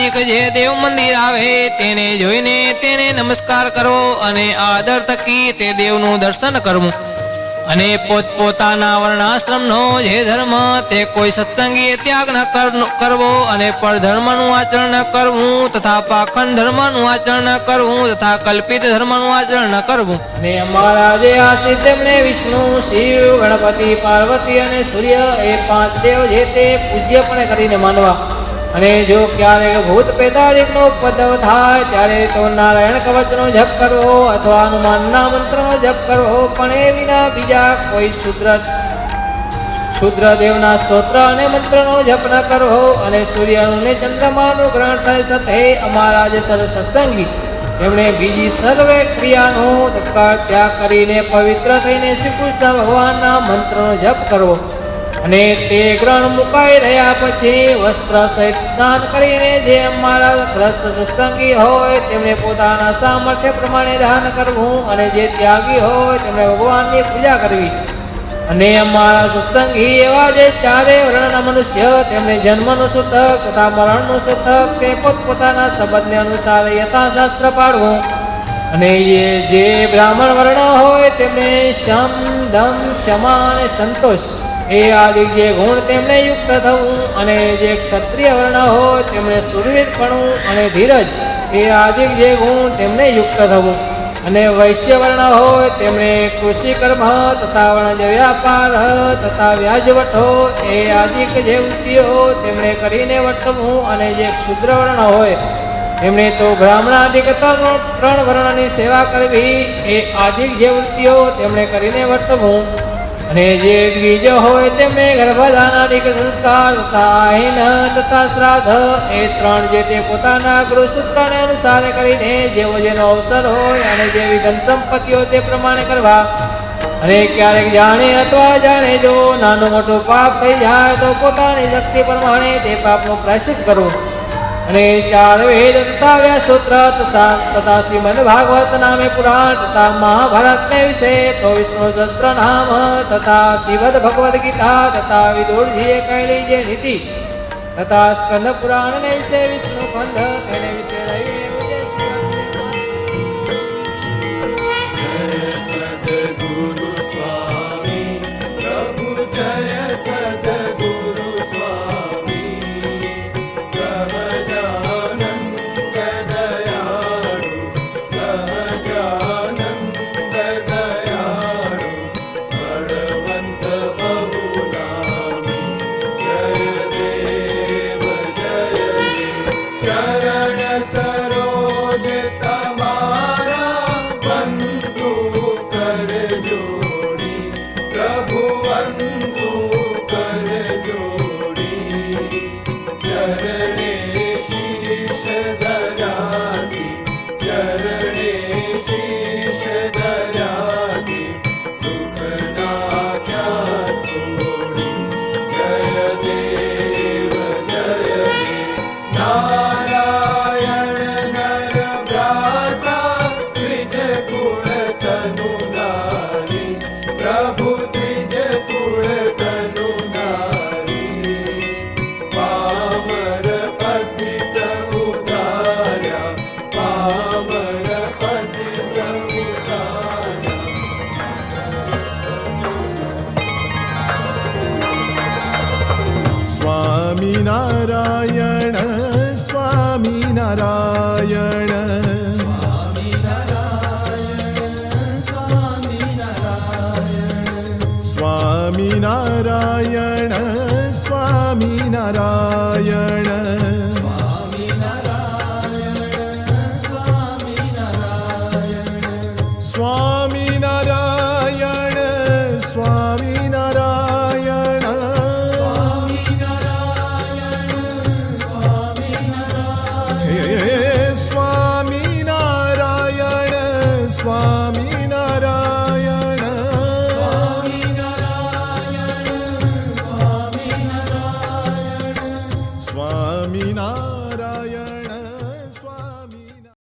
નજીક જે દેવ મંદિર આવે તેને જોઈને તેને નમસ્કાર કરવો અને આદર થકી તે દેવનું દર્શન કરવું અને પોતપોતાના વર્ણાશ્રમનો જે ધર્મ તે કોઈ સત્સંગીએ ત્યાગ ન કરવો અને પરધર્મનું આચરણ ન કરવું તથા પાખંડ ધર્મનું આચરણ ન કરવું તથા કલ્પિત ધર્મનું આચરણ ન કરવું અને અમારા જે આસ્તિક તેમને વિષ્ણુ શિવ ગણપતિ પાર્વતી અને સૂર્ય એ 5 દેવ જે તે પૂજ્યપણે કરીને માનવા અને જો ક્યારેક ભૂત પ્રેતાદિકનો ઉપદ્રવ થાય ત્યારે તો નારાયણ કવચનો જપ કરવો અથવા હનુમાનના મંત્રનો જપ કરવો પણ એ વિના બીજા કોઈ ક્ષુદ્ર દેવના સ્તોત્ર અને મંત્રનો જપ ન કરવો અને સૂર્યનું ને ચંદ્રમાનું ગ્રહણ થાય સાથે અમારા જે સત્સંગી તેમણે બીજી સર્વે ક્રિયાનો તત્કાળ ત્યાગ કરીને પવિત્ર થઈને શ્રી કૃષ્ણ ભગવાનના મંત્રનો જપ કરવો અને તે ગ્રહણ મુકાઈ રહ્યા પછી વસ્ત્ર સહિત સ્નાન કરીને જે અમારા ગ્રસ્ત સત્સંગી હોય તેમણે પોતાના સામર્થ્ય પ્રમાણે દાન કરવું અને જે ત્યાગી હોય તેમણે ભગવાનની પૂજા કરવી અને અમારા સત્સંગી એવા જે 4 વર્ણના મનુષ્ય તેમણે જન્મનું સૂતક તથા મરણનું સૂતક તે પોતપોતાના સંબંધને અનુસાર યથાશાસ્ત્ર પાડવું અને જે બ્રાહ્મણ વર્ણ હોય તેમણે શમ દમ ક્ષમા અને સંતોષ એ આદિ જે ગુણ તેમણે યુક્ત થવું અને જે ક્ષત્રિય વર્ણ હોય તેમણે સુરવીરપણું અને ધીરજ એ આદિ જે ગુણ તેમણે યુક્ત થવું અને વૈશ્ય વર્ણ હોય તેમણે કૃષિ કર્મ તથા વણજ વ્યાપાર તથા વ્યાજવટો એ આદિક જે વૃત્તિઓ તેમણે કરીને વર્તવું અને જે ક્ષુદ્ર વર્ણ હોય તેમણે તો બ્રાહ્મણાદિક 3 વર્ણની સેવા કરવી એ આદિક જે વૃત્તિઓ તેમણે કરીને વર્તવું અને જે દ્વિજ હોય તેમણે ગર્ભધાનાદિક સંસ્કાર તથા આહીન તથા શ્રાદ્ધ એ 3 જે તે પોતાના ગૃહસૂત્રને અનુસાર કરીને જેવો જેનો અવસર હોય અને જેવી ધન સંપત્તિઓ તે પ્રમાણે કરવા અને ક્યારેક જાણે અથવા જાણે જો નાનું મોટું પાપ થઈ જાય તો પોતાની શક્તિ પ્રમાણે તે પાપનું પ્રાયશ્ચિત કરવું અને 4 વેદ તથા વ્યાસસૂત્ર તથા શ્રીમદ ભાગવત નામે પુરાણ તથા મહાભારતને વિશે તો વિષ્ણુ સહસ્ત્ર નામ તથા શ્રીમદ ભગવદ્ ગીતા તથા વિદુરજીએ કહેલી જે નીતિ તથા સ્કંદ પુરાણને વિશે વિષ્ણુ ખંડ તેને વિશે રહીને સ્વામિનારાયણ સ્વામિનારાયણ